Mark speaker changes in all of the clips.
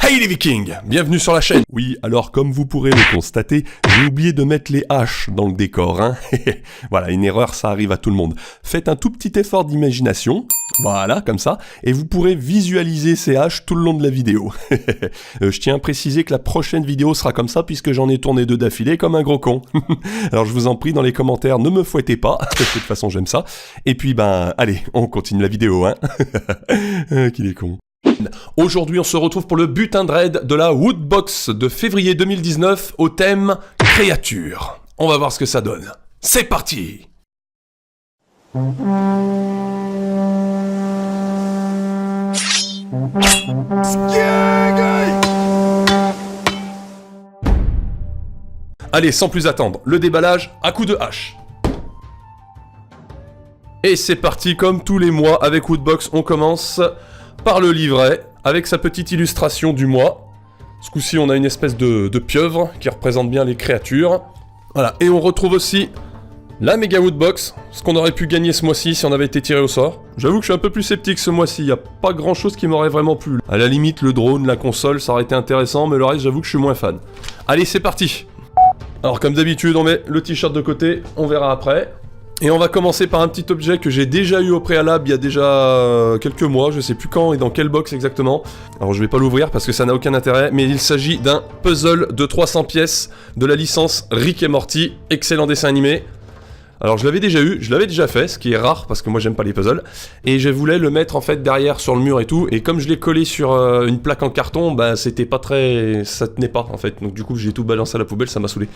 Speaker 1: Hey les Vikings, bienvenue sur la chaîne. Oui, alors comme vous pourrez le constater, j'ai oublié de mettre les haches dans le décor, hein. Voilà, une erreur, ça arrive à tout le monde. Faites un tout petit effort d'imagination, voilà, comme ça, et vous pourrez visualiser ces haches tout le long de la vidéo. Je tiens à préciser que la prochaine vidéo sera comme ça, puisque j'en ai tourné 2 d'affilée comme un gros con. Alors je vous en prie, dans les commentaires, ne me fouettez pas, de toute façon j'aime ça. Et puis ben, allez, on continue la vidéo, hein. Qu'il est con. Aujourd'hui, on se retrouve pour le butin de raid de la Woodbox de février 2019 au thème créature. On va voir ce que ça donne. C'est parti! Allez, sans plus attendre, le déballage à coups de hache. Et c'est parti, comme tous les mois avec Woodbox, on commence par le livret, avec sa petite illustration du mois. Ce coup-ci, on a une espèce de pieuvre qui représente bien les créatures. Voilà, et on retrouve aussi la méga Woodbox, ce qu'on aurait pu gagner ce mois-ci si on avait été tiré au sort. J'avoue que je suis un peu plus sceptique ce mois-ci, il n'y a pas grand-chose qui m'aurait vraiment plu. À la limite, le drone, la console, ça aurait été intéressant, mais le reste, j'avoue que je suis moins fan. Allez, c'est parti! Alors, comme d'habitude, on met le t-shirt de côté, on verra après. Et on va commencer par un petit objet que j'ai déjà eu au préalable il y a déjà quelques mois, je sais plus quand et dans quelle box exactement. Alors je vais pas l'ouvrir parce que ça n'a aucun intérêt, mais il s'agit d'un puzzle de 300 pièces de la licence Rick et Morty, excellent dessin animé. Alors je l'avais déjà eu, je l'avais déjà fait, ce qui est rare parce que moi j'aime pas les puzzles. Et je voulais le mettre en fait derrière sur le mur et tout, et comme je l'ai collé sur une plaque en carton, bah c'était pas très... ça tenait pas en fait. Donc du coup j'ai tout balancé à la poubelle, ça m'a saoulé.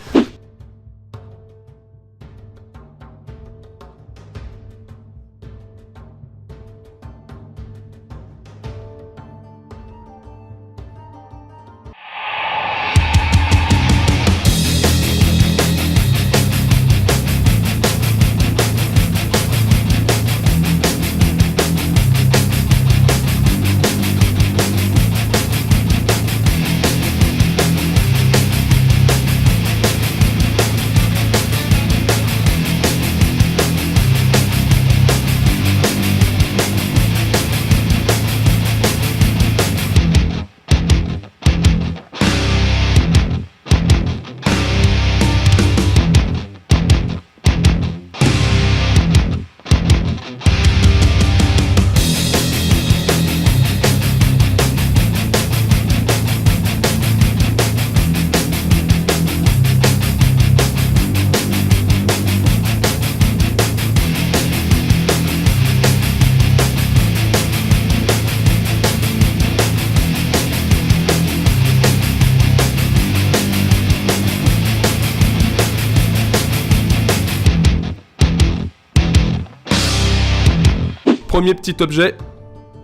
Speaker 1: Premier petit objet,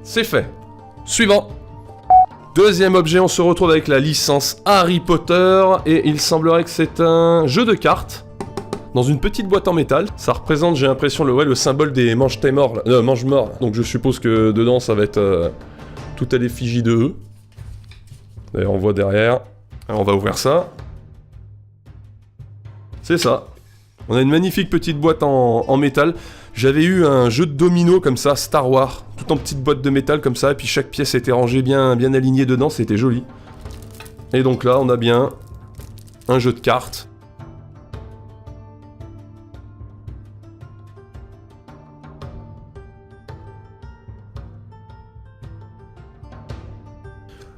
Speaker 1: c'est fait. Suivant. Deuxième objet, on se retrouve avec la licence Harry Potter, et il semblerait que c'est un jeu de cartes, dans une petite boîte en métal. Ça représente, j'ai l'impression, le symbole des mange-morts, donc je suppose que dedans, ça va être tout à l'effigie de eux. D'ailleurs, on voit derrière. Alors, on va ouvrir ça. C'est ça. On a une magnifique petite boîte en métal. J'avais eu un jeu de domino comme ça, Star Wars, tout en petite boîte de métal comme ça, et puis chaque pièce était rangée bien alignée dedans, c'était joli. Et donc là, on a bien un jeu de cartes.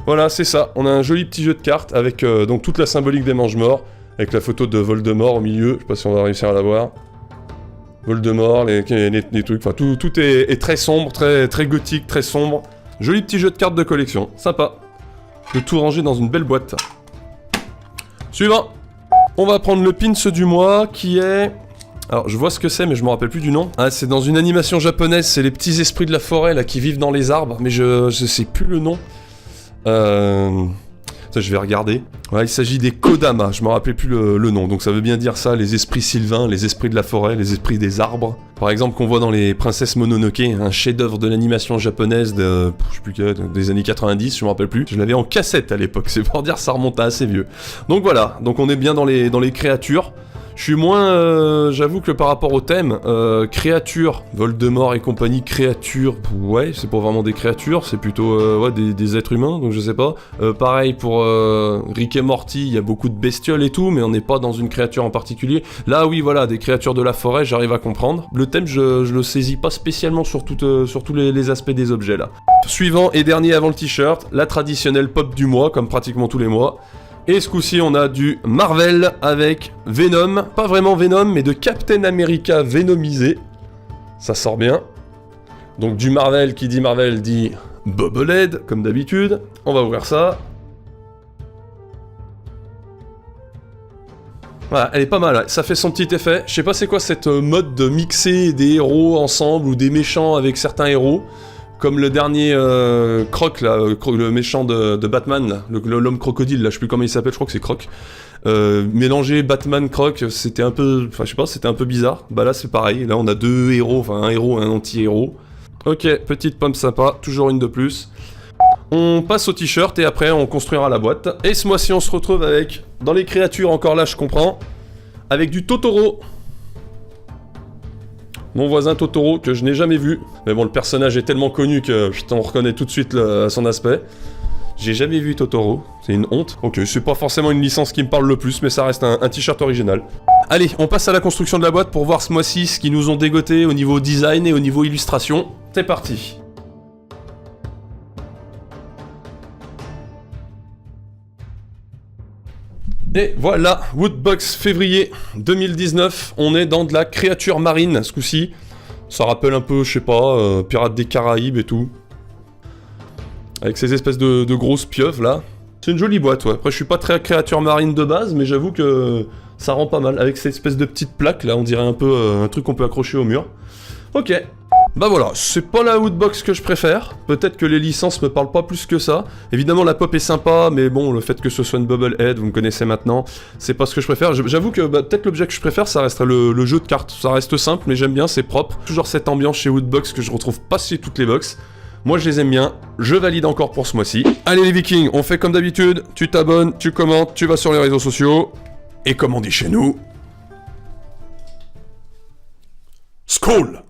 Speaker 1: Voilà, c'est ça, on a un joli petit jeu de cartes avec donc toute la symbolique des mange-morts, avec la photo de Voldemort au milieu, je sais pas si on va réussir à la voir. Voldemort, les trucs, enfin tout est très sombre, très gothique, très sombre. Joli petit jeu de cartes de collection, sympa. Le tout rangé dans une belle boîte. Suivant. On va prendre le pins du mois qui est... Alors je vois ce que c'est mais je me rappelle plus du nom. Ah, c'est dans une animation japonaise, c'est les petits esprits de la forêt là qui vivent dans les arbres, mais je sais plus le nom. Ça, je vais regarder. Ouais, il s'agit des Kodama, je me rappelais plus le nom. Donc ça veut bien dire ça, les esprits sylvains, les esprits de la forêt, les esprits des arbres. Par exemple, qu'on voit dans les Princesses Mononoke, un chef-d'œuvre de l'animation japonaise de, je sais plus des années 90, je me rappelle plus. Je l'avais en cassette à l'époque, c'est pour dire ça remonte à assez vieux. Donc voilà, donc on est bien dans les créatures. Je suis moins, j'avoue que par rapport au thème, créatures, Voldemort et compagnie, créatures, ouais, c'est pour vraiment des créatures, c'est plutôt ouais, des êtres humains, donc je sais pas. Pareil pour Rick et Morty, il y a beaucoup de bestioles et tout, mais on n'est pas dans une créature en particulier. Là, oui, voilà, des créatures de la forêt, j'arrive à comprendre. Le thème, je le saisis pas spécialement sur tous les aspects des objets, là. Suivant et dernier avant le t-shirt, la traditionnelle pop du mois, comme pratiquement tous les mois. Et ce coup-ci, on a du Marvel avec Venom. Pas vraiment Venom, mais de Captain America Venomisé. Ça sort bien. Donc du Marvel, qui dit Marvel, dit Bobblehead, comme d'habitude. On va ouvrir ça. Voilà, elle est pas mal, ça fait son petit effet. Je sais pas c'est quoi cette mode de mixer des héros ensemble, ou des méchants avec certains héros. Comme le dernier Croc, là, le méchant de Batman, là, l'homme crocodile, là, je sais plus comment il s'appelle, je crois que c'est Croc. Mélanger Batman, Croc, c'était un peu... Enfin, je sais pas, c'était un peu bizarre. Bah là, c'est pareil, là, on a deux héros, enfin, un héros et un anti-héros. Ok, petite pomme sympa, toujours une de plus. On passe au t-shirt et après, on construira la boîte. Et ce mois-ci, on se retrouve avec, dans les créatures, encore là, je comprends, avec du Totoro. Mon voisin Totoro, que je n'ai jamais vu. Mais bon, le personnage est tellement connu que putain, on reconnaît tout de suite son aspect. J'ai jamais vu Totoro, c'est une honte. Ok, c'est pas forcément une licence qui me parle le plus, mais ça reste un t-shirt original. Allez, on passe à la construction de la boîte pour voir ce mois-ci ce qu'ils nous ont dégoté au niveau design et au niveau illustration. C'est parti. Et voilà, Woodbox février 2019, on est dans de la créature marine ce coup-ci. Ça rappelle un peu, je sais pas, Pirates des Caraïbes et tout. Avec ces espèces de grosses pieuvres là. C'est une jolie boîte, ouais. Après je suis pas très créature marine de base, mais j'avoue que ça rend pas mal. Avec ces espèces de petites plaques là, on dirait un peu un truc qu'on peut accrocher au mur. Ok. Bah voilà, c'est pas la Woodbox que je préfère. Peut-être que les licences me parlent pas plus que ça. Évidemment, la pop est sympa, mais bon, le fait que ce soit une Bubblehead, vous me connaissez maintenant, c'est pas ce que je préfère. J'avoue que bah, peut-être l'objet que je préfère, ça resterait le jeu de cartes. Ça reste simple, mais j'aime bien, c'est propre. Toujours cette ambiance chez Woodbox que je retrouve pas chez toutes les box. Moi, je les aime bien. Je valide encore pour ce mois-ci. Allez les Vikings, on fait comme d'habitude. Tu t'abonnes, tu commentes, tu vas sur les réseaux sociaux. Et comme on dit chez nous... Skål!